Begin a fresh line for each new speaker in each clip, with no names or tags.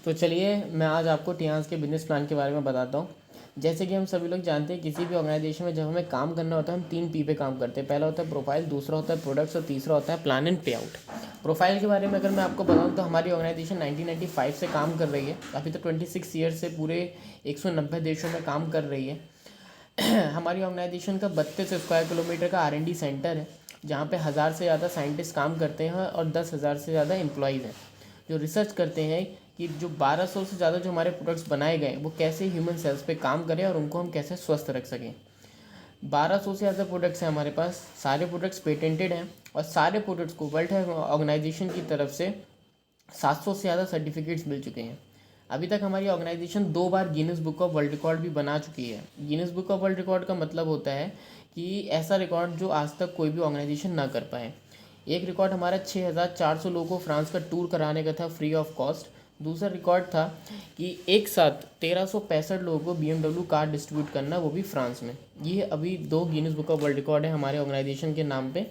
तो चलिए मैं आज आपको टियान्स के बिजनेस प्लान के बारे में बताता हूँ। जैसे कि हम सभी लोग जानते हैं, किसी भी ऑर्गेनाइजेशन में जब हमें काम करना होता है, हम 3 P पे काम करते हैं। पहला होता है प्रोफाइल, दूसरा होता है प्रोडक्ट्स और तीसरा होता है प्लान एंड पे आउट। प्रोफाइल के बारे में अगर मैं आपको बताऊँ तो हमारी ऑर्गेनाइजेशन 1995 से काम कर रही है। अभी तो 26 ईयर्स से पूरे 190 देशों में काम कर रही है। हमारी ऑर्गेनाइजेशन का 32 स्क्वायर किलोमीटर का R&D सेंटर है, जहाँ पे 1000 से ज़्यादा साइंटिस्ट काम करते हैं और 10,000 से ज़्यादा एम्प्लॉयज़ हैं जो रिसर्च करते हैं कि जो 1200 से ज़्यादा जो हमारे प्रोडक्ट्स बनाए गए वो कैसे ह्यूमन सेल्स पे काम करें और उनको हम कैसे स्वस्थ रख सकें। 1200 से ज़्यादा प्रोडक्ट्स हैं हमारे पास। सारे प्रोडक्ट्स पेटेंटेड हैं और सारे प्रोडक्ट्स को वर्ल्ड हेल्थ ऑर्गेनाइजेशन की तरफ से 700 से ज़्यादा सर्टिफिकेट्स मिल चुके हैं। अभी तक हमारी ऑर्गेनाइजेशन 2 बार Guinness book of world record भी बना चुकी है। Guinness book of world record का मतलब होता है कि ऐसा रिकॉर्ड जो आज तक कोई भी ऑर्गेनाइजेशन ना कर पाए। एक रिकॉर्ड हमारा 6400 लोगों को फ्रांस का टूर कराने का था फ्री ऑफ कॉस्ट। दूसरा रिकॉर्ड था कि एक साथ 1365 लोगों को BMW कार डिस्ट्रीब्यूट करना, वो भी फ्रांस में। ये अभी 2 Guinness book of world record है हमारे ऑर्गेनाइजेशन के नाम पे।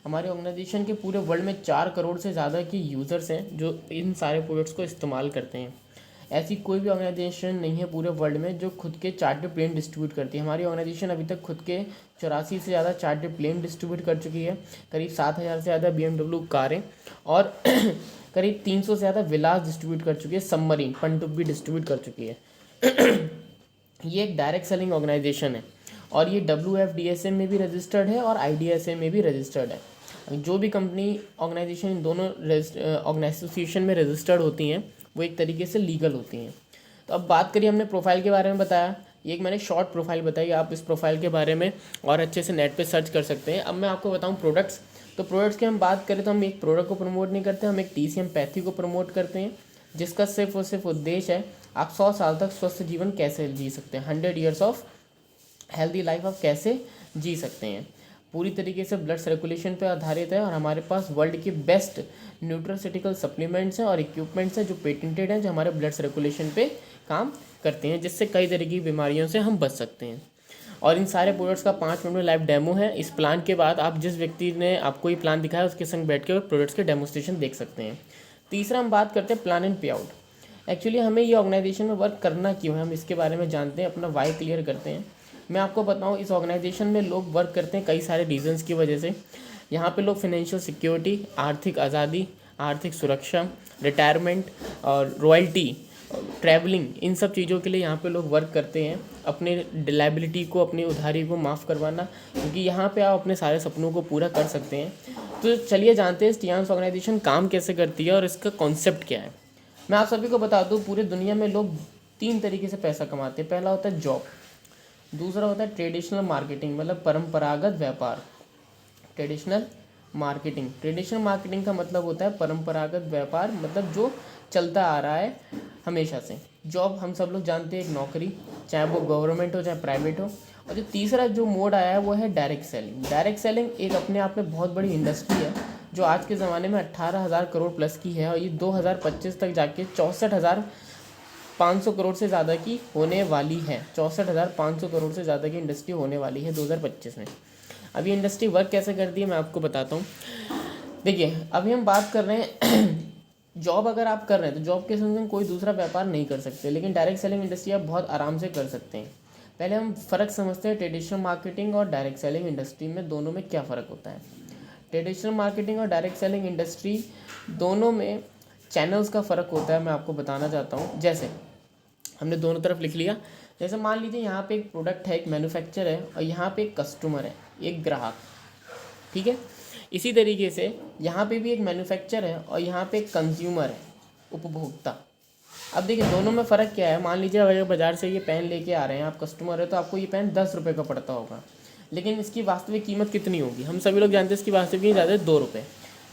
हमारे ऑर्गेनाइजेशन के पूरे वर्ल्ड में 4 करोड़ से ज़्यादा के यूज़र्स हैं जो इन सारे प्रोडक्ट्स को इस्तेमाल करते हैं। ऐसी कोई भी ऑर्गेनाइजेशन नहीं है पूरे वर्ल्ड में जो खुद के चार्टर्ड प्लेन डिस्ट्रीब्यूट करती है। हमारी ऑर्गेनाइजेशन अभी तक खुद के 84 से ज़्यादा चार्टर्ड प्लेन डिस्ट्रीब्यूट कर चुकी है, करीब 7000 से ज़्यादा BMW कारें और करीब 300 से ज़्यादा विलास डिस्ट्रीब्यूट कर चुकी है, सबमरीन पनडुब्बी भी डिस्ट्रीब्यूट कर चुकी है। ये एक डायरेक्ट सेलिंग ऑर्गेनाइजेशन है और ये WFDSA में भी रजिस्टर्ड है और IDSA में भी रजिस्टर्ड है। जो भी कंपनी ऑर्गेनाइजेशन इन दोनों ऑर्गेनाइजेशन में रजिस्टर्ड होती हैं वो एक तरीके से लीगल होती हैं। तो अब बात करिए, हमने प्रोफाइल के बारे में बताया, एक मैंने शॉर्ट प्रोफाइल बताई। आप इस प्रोफाइल के बारे में और अच्छे से नेट पे सर्च कर सकते हैं। अब मैं आपको बताऊं प्रोडक्ट्स। तो प्रोडक्ट्स की हम बात करें तो हम एक प्रोडक्ट को प्रमोट नहीं करते, हम एक TCM पैथी को प्रमोट करते हैं, जिसका सिर्फ और सिर्फ उद्देश्य है आप 100 साल तक स्वस्थ जीवन कैसे जी सकते हैं, 100 ईयर्स ऑफ हेल्दी लाइफ आप कैसे जी सकते हैं। पूरी तरीके से ब्लड सर्कुलेशन पे आधारित है और हमारे पास वर्ल्ड के बेस्ट न्यूट्रासिटिकल सप्लीमेंट्स हैं और इक्विपमेंट्स हैं जो पेटेंटेड हैं, जो हमारे ब्लड सर्कुलेशन पे काम करते हैं, जिससे कई तरह की बीमारियों से हम बच सकते हैं। और इन सारे प्रोडक्ट्स का 5 मिनट में लाइव डेमो है। इस प्लान के बाद आप जिस व्यक्ति ने आपको ये प्लान दिखाया उसके संग बैठ के प्रोडक्ट्स के डेमोस्ट्रेशन देख सकते हैं। तीसरा हम बात करते हैं प्लान एंड पे आउट। एक्चुअली हमें ये ऑर्गेनाइजेशन में वर्क करना क्यों है, हम इसके बारे में जानते हैं, अपना वाई क्लियर करते हैं। मैं आपको बताऊं, इस ऑर्गेनाइजेशन में लोग वर्क करते हैं कई सारे रीजंस की वजह से। यहाँ पे लोग फाइनेंशियल सिक्योरिटी, आर्थिक आज़ादी, आर्थिक सुरक्षा, रिटायरमेंट और रॉयल्टी, ट्रैवलिंग, इन सब चीज़ों के लिए यहाँ पे लोग वर्क करते हैं, अपने लायबिलिटी को, अपनी उधारी को माफ़ करवाना, क्योंकि यहाँ पे आप अपने सारे सपनों को पूरा कर सकते हैं। तो चलिए जानते हैं टियान्स ऑर्गेनाइजेशन काम कैसे करती है और इसका कॉन्सेप्ट क्या है। मैं आप सभी को बता दूँ, पूरे दुनिया में लोग 3 तरीके से पैसा कमाते हैं। पहला होता है जॉब, दूसरा होता है ट्रेडिशनल मार्केटिंग, मतलब परंपरागत व्यापार। ट्रेडिशनल मार्केटिंग का मतलब होता है परंपरागत व्यापार, मतलब जो चलता आ रहा है हमेशा से। जॉब हम सब लोग जानते हैं, एक नौकरी, चाहे वो गवर्नमेंट हो चाहे प्राइवेट हो। और जो तीसरा जो मोड आया है वो है डायरेक्ट सेलिंग। डायरेक्ट सेलिंग एक अपने आप में बहुत बड़ी इंडस्ट्री है जो आज के ज़माने में 18,000 करोड़ प्लस की है और ये 2025 तक जाके 64,500 करोड़ से ज़्यादा की होने वाली है। 64,500 करोड़ से ज़्यादा की इंडस्ट्री होने वाली है 2025 में। अब ये इंडस्ट्री वर्क कैसे करती है मैं आपको बताता हूँ। देखिए, अभी हम बात कर रहे हैं जॉब अगर आप कर रहे हैं तो जॉब के संग कोई दूसरा व्यापार नहीं कर सकते, लेकिन डायरेक्ट सेलिंग इंडस्ट्री आप बहुत आराम से कर सकते हैं। पहले हम फ़र्क समझते हैं ट्रेडिशनल मार्केटिंग और डायरेक्ट सेलिंग इंडस्ट्री में, दोनों में क्या फ़र्क होता है। ट्रेडिशनल मार्केटिंग और डायरेक्ट सेलिंग इंडस्ट्री दोनों में चैनल्स का फ़र्क होता है, मैं आपको बताना चाहता हूँ। जैसे हमने दोनों तरफ लिख लिया। जैसे मान लीजिए यहाँ पे एक प्रोडक्ट है, एक मैन्युफैक्चर है और यहाँ पे एक कस्टमर है, एक ग्राहक, ठीक है। इसी तरीके से यहाँ पे भी एक मैन्युफैक्चर है और यहाँ पे एक कंज्यूमर है, उपभोक्ता। अब देखिए दोनों में फ़र्क क्या है। मान लीजिए अगर बाज़ार से ये पेन लेके आ रहे हैं, आप कस्टमर है, तो आपको ये पेन 10 रुपये का पड़ता होगा, लेकिन इसकी वास्तविक कीमत कितनी होगी हम सभी लोग जानते हैं। इसकी वास्तविक कीमत ज़्यादा 2 रुपये,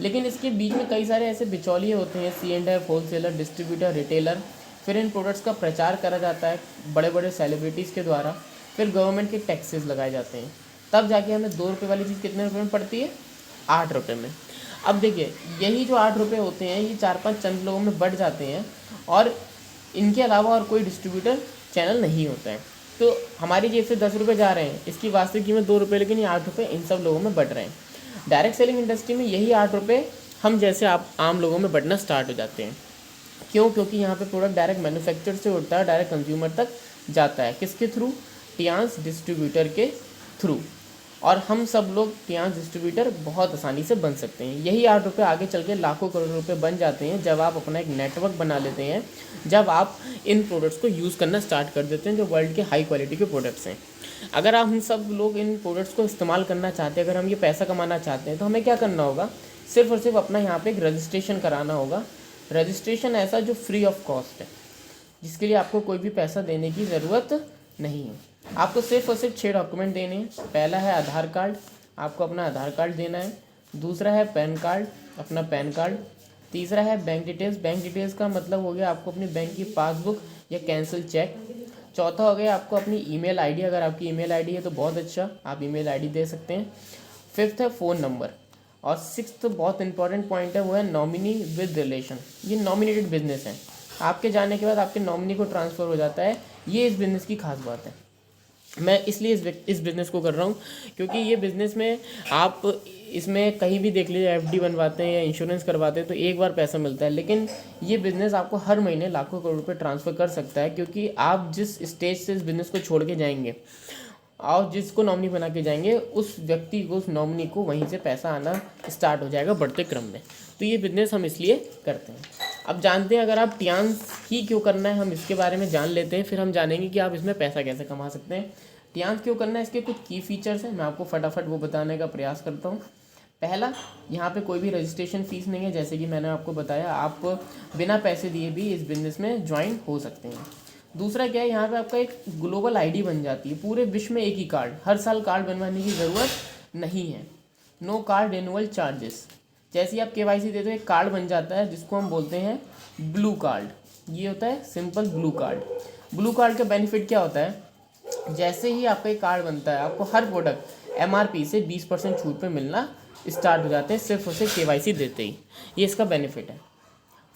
लेकिन इसके बीच में कई सारे ऐसे बिचौलिए होते हैं, C&F, होलसेलर, डिस्ट्रीब्यूटर, रिटेलर। फिर इन प्रोडक्ट्स का प्रचार करा जाता है बड़े बड़े सेलिब्रिटीज़ के द्वारा, फिर गवर्नमेंट के टैक्सेस लगाए जाते हैं, तब जाके हमें 2 रुपये वाली चीज़ कितने रुपये में पड़ती है, 8 रुपये में। अब देखिए यही जो 8 रुपये होते हैं ये 4-5 चंद लोगों में बढ़ जाते हैं और इनके अलावा और कोई डिस्ट्रीब्यूटर चैनल नहीं होता है। तो हमारी जेब से 10 रुपये जा रहे हैं, इसकी वास्तविक कीमत 2 रुपये, लेकिन ये 8 रुपये इन सब लोगों में बढ़ रहे हैं। डायरेक्ट सेलिंग इंडस्ट्री में यही 8 रुपये हम जैसे आप आम लोगों में बढ़ना स्टार्ट हो जाते हैं। क्यों? क्योंकि यहाँ पे प्रोडक्ट डायरेक्ट मैन्युफैक्चर से उठता है, डायरेक्ट कंज्यूमर तक जाता है। किसके थ्रू? टियांस डिस्ट्रीब्यूटर के थ्रू। और हम सब लोग टियांस डिस्ट्रीब्यूटर बहुत आसानी से बन सकते हैं। यही 8 रुपये आगे चल के लाखों करोड़ रुपए बन जाते हैं जब आप अपना एक नेटवर्क बना लेते हैं, जब आप इन प्रोडक्ट्स को यूज़ करना स्टार्ट कर देते हैं जो वर्ल्ड के हाई क्वालिटी के प्रोडक्ट्स हैं। अगर आप हम सब लोग इन प्रोडक्ट्स को इस्तेमाल करना चाहते हैं, अगर हम ये पैसा कमाना चाहते हैं, तो हमें क्या करना होगा? सिर्फ और सिर्फ अपना यहाँ पे एक रजिस्ट्रेशन कराना होगा। रजिस्ट्रेशन ऐसा जो फ्री ऑफ कॉस्ट है, जिसके लिए आपको कोई भी पैसा देने की ज़रूरत नहीं है। आपको सिर्फ और सिर्फ 6 डॉक्यूमेंट देने हैं। पहला है आधार कार्ड, आपको अपना आधार कार्ड देना है। दूसरा है पैन कार्ड, अपना पैन कार्ड। तीसरा है बैंक डिटेल्स। बैंक डिटेल्स का मतलब हो गया आपको अपनी बैंक की पासबुक या कैंसिल चेक। चौथा हो गया आपको अपनी ईमेल आईडी, अगर आपकी ईमेल आईडी है तो बहुत अच्छा, आप ईमेल आईडी दे सकते हैं। फिफ्थ है फ़ोन नंबर। और सिक्स्थ बहुत इंपॉर्टेंट पॉइंट है, वो है नॉमिनी विद रिलेशन। ये नॉमिनेटेड बिजनेस है, आपके जाने के बाद आपके नॉमिनी को ट्रांसफ़र हो जाता है। ये इस बिज़नेस की खास बात है। मैं इसलिए इस बिज़नेस को कर रहा हूँ क्योंकि ये बिज़नेस में आप इसमें कहीं भी देख लीजिए, एफडी बनवाते हैं या इंश्योरेंस करवाते हैं तो एक बार पैसा मिलता है, लेकिन ये बिज़नेस आपको हर महीने लाखों करोड़ रुपए ट्रांसफ़र कर सकता है। क्योंकि आप जिस स्टेज से इस बिज़नेस को छोड़ के जाएंगे और जिसको नॉमिनी बना के जाएंगे, उस व्यक्ति को, उस नॉमिनी को वहीं से पैसा आना स्टार्ट हो जाएगा बढ़ते क्रम में। तो ये बिज़नेस हम इसलिए करते हैं। अब जानते हैं अगर आप टियांस ही क्यों करना है, हम इसके बारे में जान लेते हैं, फिर हम जानेंगे कि आप इसमें पैसा कैसे कमा सकते हैं। टियांस क्यों करना है, इसके कुछ की फीचर्स हैं, मैं आपको फटाफट वो बताने का प्रयास करता हूँ। पहला, यहाँ पे कोई भी रजिस्ट्रेशन फ़ीस नहीं है, जैसे कि मैंने आपको बताया, आप बिना पैसे दिए भी इस बिज़नेस में ज्वाइन हो सकते हैं। दूसरा क्या है, यहाँ पे आपका एक ग्लोबल आईडी बन जाती है, पूरे विश्व में एक ही कार्ड, हर साल कार्ड बनवाने की ज़रूरत नहीं है। No card renewal charges. जैसे ही आप केवाईसी देते हो एक कार्ड बन जाता है जिसको हम बोलते हैं ब्लू कार्ड। ये होता है simple blue card. Blue card का बेनिफिट क्या होता है? जैसे ही आपका एक कार्ड बनता है, आपको हर प्रोडक्ट एमआरपी से 20% छूट पे मिलना स्टार्ट हो जाते हैं, सिर्फ उसे केवाईसी देते ही। ये इसका बेनिफिट है।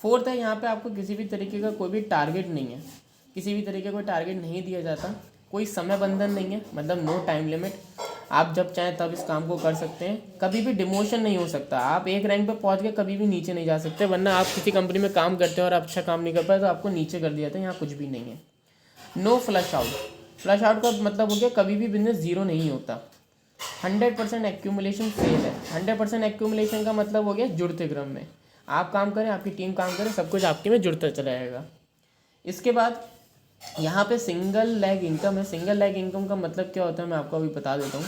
फोर्थ है, यहाँ पे आपको किसी भी तरीके का कोई भी टारगेट नहीं है, किसी भी तरीके का कोई टारगेट नहीं दिया जाता, कोई समय बंधन नहीं है, मतलब नो टाइम लिमिट। आप जब चाहें तब इस काम को कर सकते हैं। कभी भी डिमोशन नहीं हो सकता, आप एक रैंक पे पहुंच के कभी भी नीचे नहीं जा सकते, वरना आप किसी कंपनी में काम करते हैं और आप अच्छा काम नहीं कर पाए तो आपको नीचे कर दिया जाता है। यहाँ कुछ भी नहीं है। No flush out. Flush out का मतलब हो गया कभी भी बिजनेस जीरो नहीं होता। 100% एक्यूमुलेशन फेल है। 100% एक्यूमुलेशन का मतलब हो गया जुड़ते क्रम में, आप काम करें, आपकी टीम काम करे, सब कुछ आपके में जुड़ता चला जाएगा। इसके बाद यहाँ पे सिंगल लेग इनकम है। सिंगल लेग इनकम का मतलब क्या होता है मैं आपको अभी बता देता हूँ।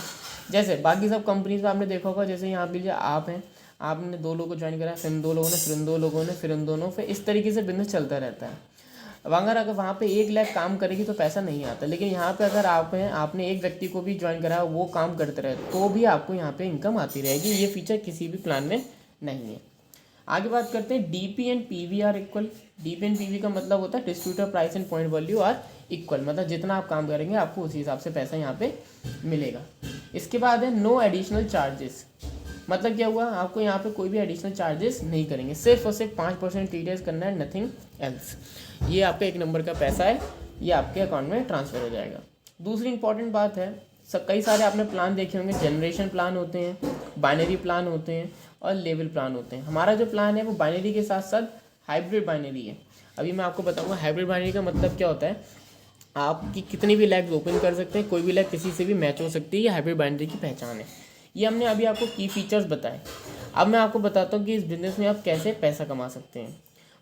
जैसे बाकी सब कंपनीज में आपने देखा होगा, जैसे यहाँ पे आप हैं, आपने 2 लोगों को ज्वाइन करा, फिर 2 लोगों ने, फिर 2 लोगों ने, फिर 2 फिर इस तरीके से बिजनेस चलता रहता है। अब अगर वहाँ पे 1 लाख काम करेगी तो पैसा नहीं आता, लेकिन यहाँ पे अगर आप हैं, आपने एक व्यक्ति को भी ज्वाइन करा, वो काम करते रहे, तो भी आपको यहाँ पे इनकम आती रहेगी। ये फीचर किसी भी प्लान में नहीं है। आगे बात करते हैं DP and PV are equal. DP and PV का मतलब होता है distributor price and point value are equal, मतलब जितना आप काम करेंगे आपको उसी हिसाब से पैसा यहाँ पे मिलेगा। इसके बाद है नो एडिशनल चार्जेस। मतलब क्या हुआ, आपको यहाँ पे कोई भी एडिशनल चार्जेस नहीं करेंगे, सिर्फ और सिर्फ 5% टीडीएस करना है, नथिंग एल्स। ये आपका 1 नंबर का पैसा है, ये आपके अकाउंट में ट्रांसफ़र हो जाएगा। दूसरी इंपॉर्टेंट बात है, कई सारे आपने प्लान देखे होंगे, जनरेशन प्लान होते हैं, बाइनरी प्लान होते हैं और लेवल प्लान होते हैं। हमारा जो प्लान है वो बाइनरी के साथ साथ हाइब्रिड बाइनरी है। अभी मैं आपको बताऊंगा हाइब्रिड बाइनरी का मतलब क्या होता है। आपकी कितनी भी लैग्स ओपन कर सकते हैं, कोई भी लैग किसी से भी मैच हो सकती है, ये हाइब्रिड बाइनरी की पहचान है। ये हमने अभी आपको की फीचर्स बताए। अब मैं आपको बताता हूँ कि इस बिज़नेस में आप कैसे पैसा कमा सकते हैं।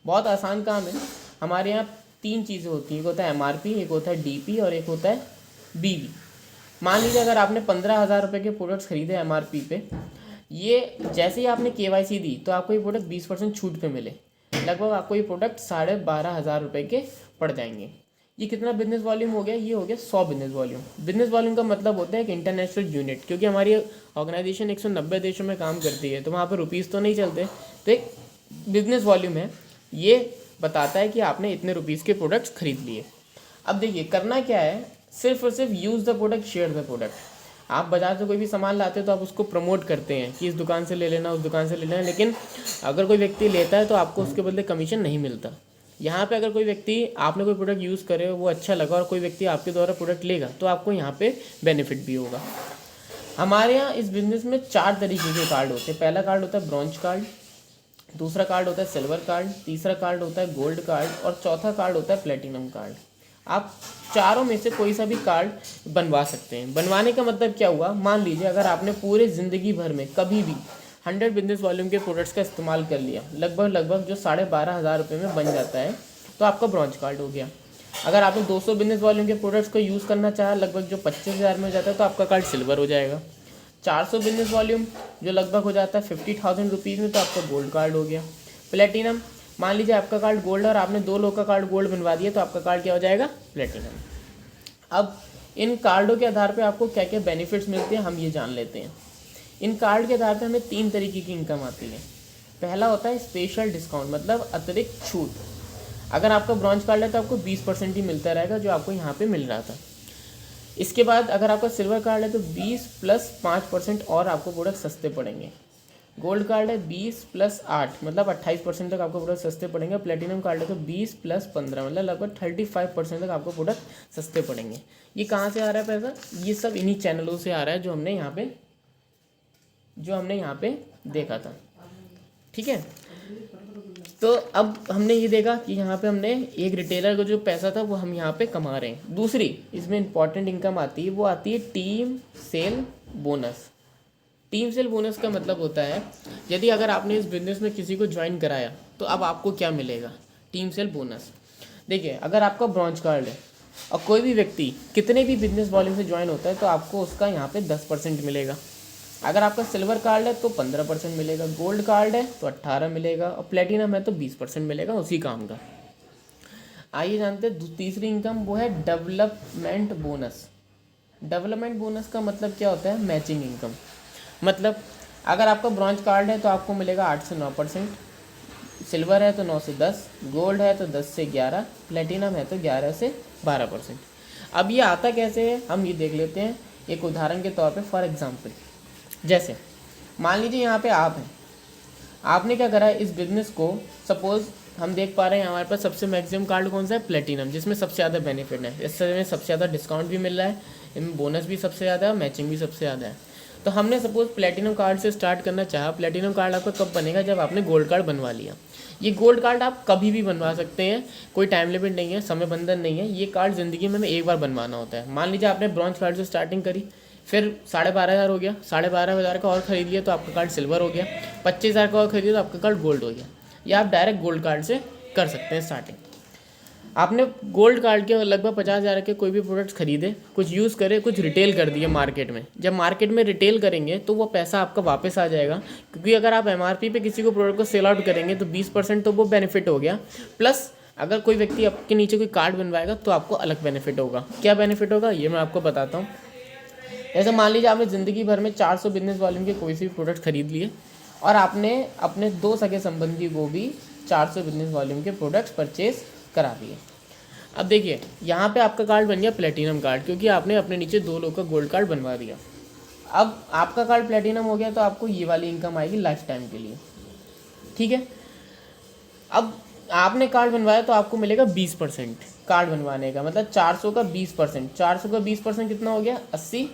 बहुत आसान काम है। हमारे यहाँ 3 चीज़ें होती हैं, एक होता है एमआरपी, एक होता है डीपी और एक होता है बीवी। मान लीजिए अगर आपने 15,000 रुपये के प्रोडक्ट्स खरीदे एमआरपी पे, ये जैसे ही आपने केवाईसी दी तो आपको ये प्रोडक्ट 20% छूट पे मिले, लगभग आपको ये प्रोडक्ट 12,500 रुपये के पड़ जाएंगे। ये कितना बिजनेस वॉल्यूम हो गया, ये हो गया 100 बिजनेस वॉल्यूम। बिजनेस वॉल्यूम का मतलब होता है एक इंटरनेशनल यूनिट, क्योंकि हमारी ऑर्गेनाइजेशन 190 देशों में काम करती है, तो वहाँ पर रुपीज़ तो नहीं चलते, तो एक बिजनेस वॉल्यूम है, ये बताता है कि आपने इतने रुपीज़ के प्रोडक्ट्स खरीद लिए। अब देखिए करना क्या है, सिर्फ और सिर्फ use the product, share the product. आप बाजार से कोई भी सामान लाते हो तो आप उसको प्रमोट करते हैं कि इस दुकान से ले लेना, उस दुकान से ले लेना, लेकिन अगर कोई व्यक्ति लेता है तो आपको उसके बदले कमीशन नहीं मिलता। यहाँ पे अगर कोई व्यक्ति, आपने कोई प्रोडक्ट यूज़ करे, वो अच्छा लगा और कोई व्यक्ति आपके द्वारा प्रोडक्ट लेगा तो आपको यहाँ पे बेनिफिट भी होगा। हमारे यहाँ इस बिज़नेस में 4 तरीके के कार्ड होते हैं। पहला कार्ड होता है ब्रॉन्ज कार्ड, दूसरा कार्ड होता है सिल्वर कार्ड, तीसरा कार्ड होता है गोल्ड कार्ड और चौथा कार्ड होता है प्लेटिनम कार्ड। आप चारों में से कोई सा भी कार्ड बनवा सकते हैं। बनवाने का मतलब क्या हुआ, मान लीजिए अगर आपने पूरे ज़िंदगी भर में कभी भी 100 बिजनेस वॉल्यूम के प्रोडक्ट्स का इस्तेमाल कर लिया, लगभग जो 12,500 रुपये में बन जाता है, तो आपका ब्रॉन्ज कार्ड हो गया। अगर आपने 200 बिजनेस वॉल्यूम के प्रोडक्ट्स को यूज़ करना चाहा, लगभग जो 25,000 में हो जाता है, तो आपका कार्ड सिल्वर हो जाएगा। 400 बिजनेस वॉल्यूम जो लगभग हो जाता है 50,000 रुपीज़ में, तो आपका गोल्ड कार्ड हो गया। प्लेटिनम, मान लीजिए आपका कार्ड गोल्ड और आपने 2 लोग का कार्ड गोल्ड बनवा दिया, तो आपका कार्ड क्या हो जाएगा, प्लेटिनम। अब इन कार्डों के आधार पे आपको क्या क्या बेनिफिट्स मिलते हैं हम ये जान लेते हैं। इन कार्ड के आधार पे हमें 3 तरीके की इनकम आती है। पहला होता है स्पेशल डिस्काउंट, मतलब अतिरिक्त छूट। अगर आपका ब्रॉन्ज कार्ड है तो आपको 20% ही मिलता रहेगा, जो आपको यहाँ पे मिल रहा था। इसके बाद अगर आपका सिल्वर कार्ड है तो 20 + 5% और आपको प्रोडक्ट सस्ते पड़ेंगे। गोल्ड कार्ड है 20 + 8 मतलब 28% तक आपको प्रोडक्ट सस्ते पड़ेंगे। प्लेटिनम कार्ड है तो 20 + 15 मतलब लगभग 35% तक आपको प्रोडक्ट सस्ते पड़ेंगे। ये कहाँ से आ रहा है पैसा, ये सब इन्हीं चैनलों से आ रहा है जो हमने यहाँ पे देखा था। ठीक है, तो अब हमने ये देखा कि यहाँ पे हमने एक रिटेलर को जो पैसा था वो हम यहाँ पे कमा रहे हैं। दूसरी इसमें इंपॉर्टेंट इनकम आती है, वो आती है team cell bonus. Team cell bonus का मतलब होता है, यदि अगर आपने इस बिज़नेस में किसी को ज्वाइन कराया तो अब आपको क्या मिलेगा, टीम सेल बोनस। देखिए, अगर आपका ब्रॉन्ज कार्ड है और कोई भी व्यक्ति कितने भी बिजनेस वॉल्यूम से ज्वाइन होता है तो आपको उसका यहाँ पे 10% मिलेगा। अगर आपका सिल्वर कार्ड है तो 15% मिलेगा, गोल्ड कार्ड है तो 18 मिलेगा और प्लेटिनम है तो 20% मिलेगा उसी काम का। आइए जानते हैं तीसरी इनकम, वो है डेवलपमेंट बोनस। डेवलपमेंट बोनस का मतलब क्या होता है, मैचिंग इनकम। मतलब अगर आपका ब्रॉन्ज कार्ड है तो आपको मिलेगा 8 से 9%, सिल्वर है तो 9 से 10, गोल्ड है तो 10 से 11, प्लेटिनम है तो 11 से 12%। अब ये आता कैसे है हम ये देख लेते हैं एक उदाहरण के तौर पे। फॉर एग्जांपल, जैसे मान लीजिए यहाँ पे आप हैं, आपने क्या करा है इस बिज़नेस को, सपोज़ हम देख पा रहे हैं हमारे पास सबसे मैक्सिमम कार्ड कौन सा है, प्लेटिनम, जिसमें सबसे ज़्यादा बेनिफिट है, इसमें सबसे ज़्यादा डिस्काउंट भी मिल रहा है, इनमें बोनस भी सबसे ज़्यादा है, मैचिंग भी सबसे ज़्यादा है। तो हमने सपोज़ प्लेटिनम कार्ड से स्टार्ट करना चाहा। प्लेटिनम कार्ड आपका कब बनेगा, जब आपने गोल्ड कार्ड बनवा लिया। ये गोल्ड कार्ड आप कभी भी बनवा सकते हैं, कोई टाइम लिमिट नहीं है, समय बंधन नहीं है। ये कार्ड ज़िंदगी में हमें एक बार बनवाना होता है। मान लीजिए आपने ब्रॉन्ज कार्ड से स्टार्टिंग करी, फिर 12,500 हो गया, 12,500 का और ख़रीद लिया तो आपका कार्ड सिल्वर हो गया, 25,000 का और खरीदिए तो आपका कार्ड गोल्ड हो गया। या आप डायरेक्ट गोल्ड कार्ड से कर सकते हैं स्टार्टिंग। आपने गोल्ड कार्ड के लगभग 50,000 के कोई भी प्रोडक्ट्स खरीदे, कुछ यूज़ करे, कुछ रिटेल कर दिए मार्केट में। जब मार्केट में रिटेल करेंगे तो वो पैसा आपका वापस आ जाएगा, क्योंकि अगर आप एमआरपी पे किसी को प्रोडक्ट को सेल आउट करेंगे तो 20% तो वो बेनिफिट हो गया, प्लस अगर कोई व्यक्ति आपके नीचे कोई कार्ड बनवाएगा तो आपको अलग बेनिफिट होगा। क्या बेनिफिट होगा ये मैं आपको बताता हूँ। जैसे मान लीजिए आपने ज़िंदगी भर में 400 बिजनेस वॉल्यूम के कोई से भी प्रोडक्ट खरीद लिए और आपने अपने 2 सगे संबंधी को भी 400 बिजनेस वॉल्यूम के प्रोडक्ट्स परचेज करा दिए। अब देखिए, यहाँ पे आपका कार्ड बन गया प्लेटिनम कार्ड, क्योंकि आपने अपने नीचे 2 लोग का गोल्ड कार्ड बनवा दिया। अब आपका कार्ड प्लेटिनम हो गया तो आपको ये वाली इनकम आएगी लाइफ टाइम के लिए। ठीक है, अब आपने कार्ड बनवाया तो आपको मिलेगा 20% कार्ड बनवाने का, मतलब 400 का 20%। 400 का 20% कितना हो गया, $80।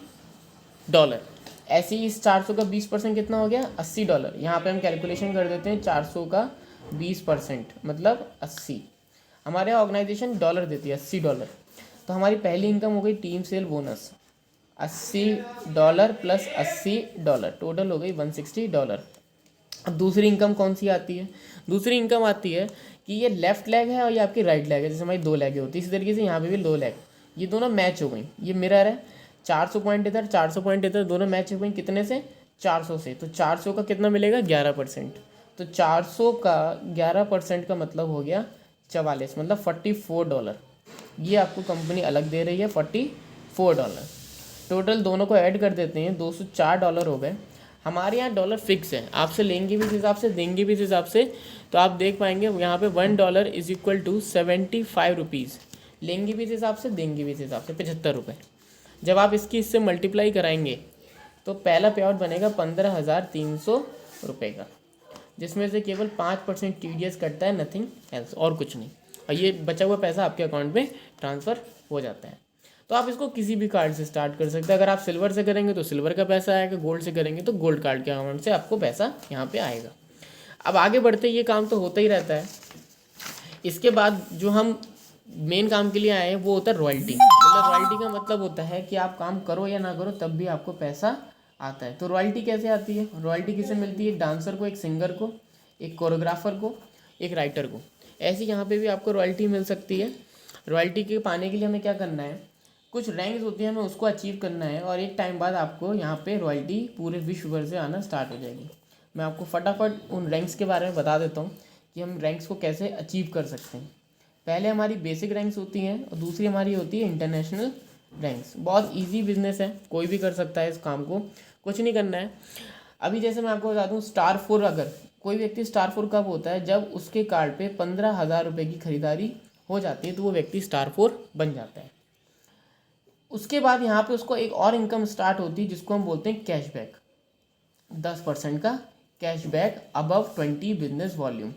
ऐसे ही इस 400 का 20% कितना हो गया, $80। यहाँ पे हम कैलकुलेशन कर देते हैं, 400 का 20% मतलब 80। हमारे यहाँ ऑर्गेनाइजेशन डॉलर देती है, $80। तो हमारी पहली इनकम हो गई टीम सेल बोनस, $80 + $80, टोटल हो गई $160। अब दूसरी इनकम कौन सी आती है, दूसरी इनकम आती है कि ये लेफ्ट लेग है और ये आपकी राइट लेग है। जैसे हमारी 2 लेगें होती है, इसी तरीके से यहाँ पे भी 2 लेग, ये दोनों मैच हो गई। ये मिरर है, 400 पॉइंट इधर, 400 पॉइंट इधर, दोनों मैच हो गई। कितने से, 400 से। तो 400 का कितना मिलेगा, 11%। तो 400 का 11% का मतलब हो गया 44, मतलब $44। ये आपको कंपनी अलग दे रही है, $44। टोटल दोनों को ऐड कर देते हैं, $204 हो गए। हमारे यहाँ डॉलर फिक्स है, आपसे लेंगे भी इस हिसाब से, देंगे भी इस हिसाब से। तो आप देख पाएंगे यहाँ पे $1 = 75 रुपीज़, लेंगे भी इस हिसाब से, देंगे भी इस हिसाब से, 75 रुपये। जब आप इससे मल्टीप्लाई कराएंगे तो पहला पे आउट बनेगा 15,300 रुपये का, जिसमें से केवल 5% TDS कटता है, नथिंग एल्स, और कुछ नहीं। और ये बचा हुआ पैसा आपके अकाउंट में ट्रांसफ़र हो जाता है। तो आप इसको किसी भी कार्ड से स्टार्ट कर सकते हैं। अगर आप सिल्वर से करेंगे तो सिल्वर का पैसा आएगा, गोल्ड से करेंगे तो गोल्ड कार्ड के अमाउंट से आपको पैसा यहाँ पे आएगा। अब आगे बढ़ते ये काम तो होता ही रहता है। इसके बाद जो हम मेन काम के लिए आए हैं वो होता है रॉयल्टी। मतलब रॉयल्टी का मतलब होता है कि आप काम करो या ना करो तब भी आपको पैसा आता है। तो रॉयल्टी कैसे आती है? रॉयल्टी किसे मिलती है? एक डांसर को, एक सिंगर को, एक कोरियोग्राफर को, एक राइटर को। ऐसे यहाँ पे भी आपको रॉयल्टी मिल सकती है। रॉयल्टी के पाने के लिए हमें क्या करना है, कुछ रैंक्स होती है, हमें उसको अचीव करना है और एक टाइम बाद आपको यहाँ पे रॉयल्टी पूरे विश्व भर से आना स्टार्ट हो जाएगी। मैं आपको फटाफट उन रैंक्स के बारे में बता देता हूँ कि हम रैंक्स को कैसे अचीव कर सकते हैं। पहले हमारी बेसिक रैंक्स होती हैं और दूसरी हमारी होती है इंटरनेशनल रैंक्स। बहुत इजी बिजनेस है, कोई भी कर सकता है इस काम को, कुछ नहीं करना है। अभी जैसे मैं आपको बता दूँ, स्टार 4, अगर कोई व्यक्ति स्टार 4 कब होता है, जब उसके कार्ड पे 15,000 रुपये की खरीदारी हो जाती है तो वो व्यक्ति स्टार 4 बन जाता है। उसके बाद यहाँ पे उसको एक और इनकम स्टार्ट होती है जिसको हम बोलते हैं कैशबैक। 10% का कैशबैक अबव 20 बिजनेस वॉल्यूम।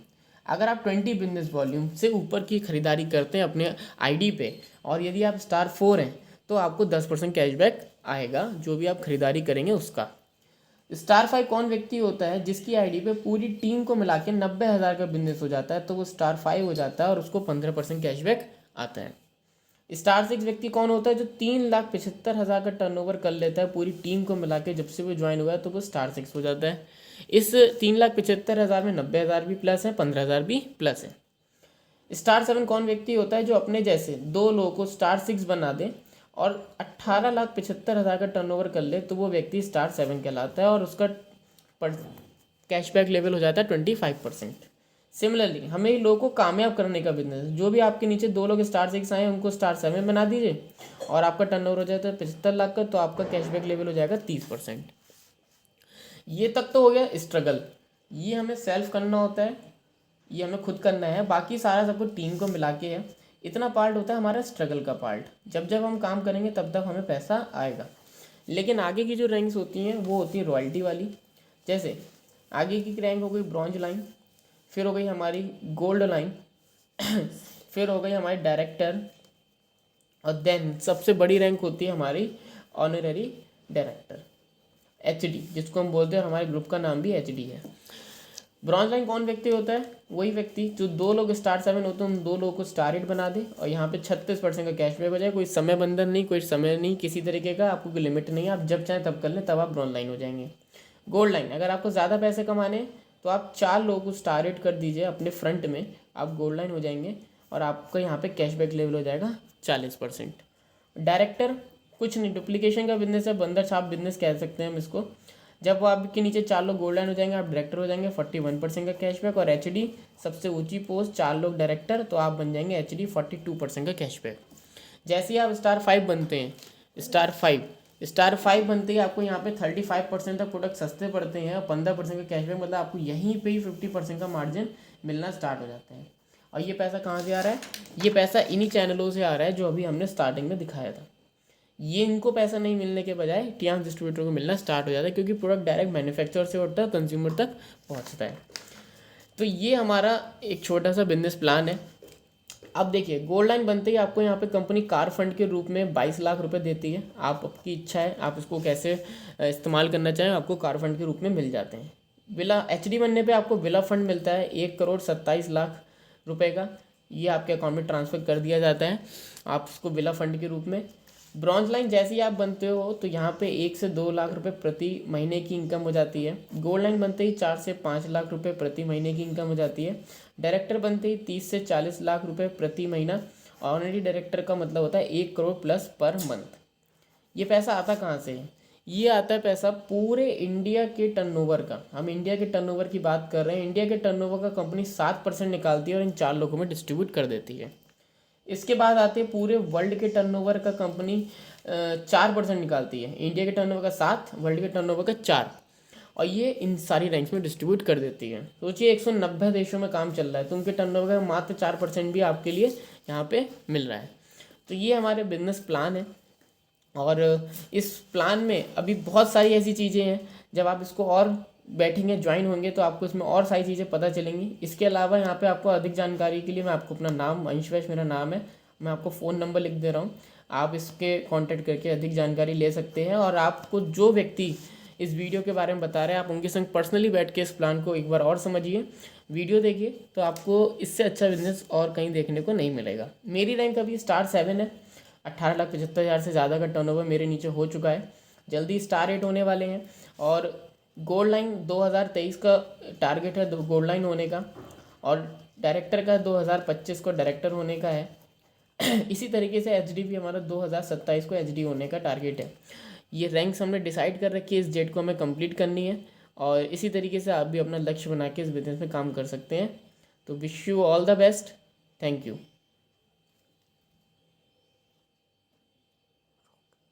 अगर आप 20 बिजनेस वॉल्यूम से ऊपर की खरीदारी करते हैं अपने आईडी पे और यदि आप स्टार 4 हैं तो आपको 10% कैशबैक आएगा जो भी आप खरीदारी करेंगे उसका। स्टार 5 कौन व्यक्ति होता है? जिसकी आईडी पे पूरी टीम को मिला के 90,000 का बिजनेस हो जाता है तो वो स्टार 5 हो जाता है और उसको 15% कैशबैक आता है। स्टार 6 व्यक्ति कौन होता है? जो 3,75,000 का टर्नओवर कर लेता है पूरी टीम को मिला के, जब से वो ज्वाइन हुआ है तो वो स्टार 6 हो जाता है। इस 3,75,000 में 90,000 भी प्लस है, 15,000 भी प्लस है। स्टार 7 कौन व्यक्ति होता है? जो अपने जैसे 2 लोगों को स्टार 6 बना दे और 18,75,000 का टर्नओवर कर ले तो वो व्यक्ति स्टार 7 कहलाता है और उसका कैशबैक लेवल हो जाता है 25%। सिमिलरली हमें लोगों को कामयाब करने का बिजनेस, जो भी आपके नीचे 2 लोग स्टार 6 आए उनको स्टार 7 बना दीजिए और आपका टर्नओवर हो जाता है 75 लाख का, तो आपका कैशबैक लेवल हो जाएगा 30%। ये तक तो हो गया स्ट्रगल, ये हमें सेल्फ करना होता है, ये हमें खुद करना है, बाकी सारा सब कुछ टीम को मिला के है। इतना पार्ट होता है हमारा स्ट्रगल का पार्ट। जब जब हम काम करेंगे तब तक हमें पैसा आएगा। लेकिन आगे की जो रैंक्स होती हैं वो होती है रॉयल्टी वाली। जैसे आगे की रैंक हो गई ब्रॉन्ज लाइन, फिर हो गई हमारी गोल्ड लाइन, फिर हो गई हमारी डायरेक्टर, और देन सबसे बड़ी रैंक होती है हमारी ऑनररी डायरेक्टर, एचडी, जिसको हम बोलते हैं और हमारे ग्रुप का नाम भी एचडी है। ब्रॉन्ज लाइन कौन व्यक्ति होता है? वही व्यक्ति जो 2 लोग स्टार 7 होते हैं उन 2 लोगों को स्टार 8 बना दे और यहाँ पे 36% का कैशबैक हो जाए। कोई समय बंधन नहीं, कोई समय नहीं, किसी तरीके का आपको कोई लिमिट नहीं है, आप जब चाहें तब कर लें, तब आप ब्रॉन्ज लाइन हो जाएंगे। गोल्ड लाइन, अगर आपको ज़्यादा पैसे कमाने तो आप 4 लोगों को स्टार 8 कर दीजिए अपने फ्रंट में, आप गोल्ड लाइन हो जाएंगे और आपका यहाँ पे कैशबैक लेवल हो जाएगा 40%। डायरेक्टर कुछ नहीं, डुप्लीकेशन का बिजनेस है, बंदर छाप बिजनेस कह सकते हैं हम इसको। जब वो आपके नीचे 4 लोग गोल्ड लाइन हो जाएंगे आप डायरेक्टर हो जाएंगे, 41% का कैशबैक। और एचडी सबसे ऊंची पोस्ट, 4 लोग डायरेक्टर तो आप बन जाएंगे एचडी, 42% का कैशबैक। जैसे ही आप स्टार 5 बनते हैं, स्टार 5 बनते ही आपको यहाँ पे 35% तक प्रोडक्ट सस्ते पड़ते हैं और 15% का कैशबैक, मतलब आपको यहीं पे ही 50% का मार्जिन मिलना स्टार्ट हो जाता है। और ये पैसा कहाँ से आ रहा है? ये पैसा इन्हीं चैनलों से आ रहा है जो अभी हमने स्टार्टिंग में दिखाया था। ये इनको पैसा नहीं मिलने के बजाय टियांस डिस्ट्रीब्यूटर को मिलना स्टार्ट हो जाता है क्योंकि प्रोडक्ट डायरेक्ट मैन्युफैक्चरर से उठता है, कंज्यूमर तक पहुंचता है। तो ये हमारा एक छोटा सा बिजनेस प्लान है। अब देखिए, गोल्ड लाइन बनते ही आपको यहाँ पे कंपनी कार फंड के रूप में 22 लाख रुपए देती है। आपकी इच्छा है आप उसको कैसे इस्तेमाल करना चाहें, आपको कार फंड के रूप में मिल जाते हैं। विला एचडी बनने पे आपको विला फंड मिलता है 1,27,00,000 रुपए का, ये आपके अकाउंट में ट्रांसफ़र कर दिया जाता है, आप उसको विला फंड के रूप में। ब्रॉन्ज लाइन जैसे ही आप बनते हो तो यहाँ पे 1 से 2 लाख रुपए प्रति महीने की इनकम हो जाती है। गोल्ड लाइन बनते ही 4 से 5 लाख रुपए प्रति महीने की इनकम हो जाती है। डायरेक्टर बनते ही 30 से 40 लाख रुपए प्रति महीना। ऑनरी डायरेक्टर का मतलब होता है 1 करोड़ प्लस पर मंथ। ये पैसा आता कहाँ से है? ये आता है पैसा पूरे इंडिया के टर्नओवर का। हम इंडिया के टर्नओवर की बात कर रहे हैं। इंडिया के टर्नओवर का कंपनी 7% निकालती है और इन 4 लोगों में डिस्ट्रीब्यूट कर देती है। इसके बाद आते हैं पूरे वर्ल्ड के टर्नओवर का कंपनी 4% निकालती है। इंडिया के टर्नओवर का 7, वर्ल्ड के टर्नओवर का 4, और ये इन सारी रैंक्स में डिस्ट्रीब्यूट कर देती है। सोचिए 190 देशों में काम चल रहा है तो उनके टर्नओवर का मात्र 4% भी आपके लिए यहाँ पे मिल रहा है। तो ये हमारे बिजनेस प्लान है और इस प्लान में अभी बहुत सारी ऐसी चीज़ें हैं, जब आप इसको और बैठेंगे ज्वाइन होंगे तो आपको इसमें और सारी चीज़ें पता चलेंगी। इसके अलावा यहाँ पे आपको अधिक जानकारी के लिए मैं आपको अपना नाम, अंश वैश मेरा नाम है, मैं आपको फ़ोन नंबर लिख दे रहा हूँ, आप इसके कांटेक्ट करके अधिक जानकारी ले सकते हैं। और आपको जो व्यक्ति इस वीडियो के बारे में बता रहे हैं, आप उनके संग पर्सनली बैठ के इस प्लान को एक बार और समझिए, वीडियो देखिए, तो आपको इससे अच्छा बिजनेस और कहीं देखने को नहीं मिलेगा। मेरी रैंक अभी स्टार 7 है, 18,75,000 से ज़्यादा का टर्नओवर मेरे नीचे हो चुका है, जल्दी स्टार 8 होने वाले हैं। और गोल्ड लाइन 2023 का टारगेट है गोल्ड लाइन होने का, और डायरेक्टर का 2025 को डायरेक्टर होने का है। इसी तरीके से एचडी भी हमारा 2027 को एचडी होने का टारगेट है। ये रैंक्स हमने डिसाइड कर रखी है, इस डेट को हमें कंप्लीट करनी है, और इसी तरीके से आप भी अपना लक्ष्य बना के इस बिजनेस में काम कर सकते हैं। तो wish you all the best, thank you.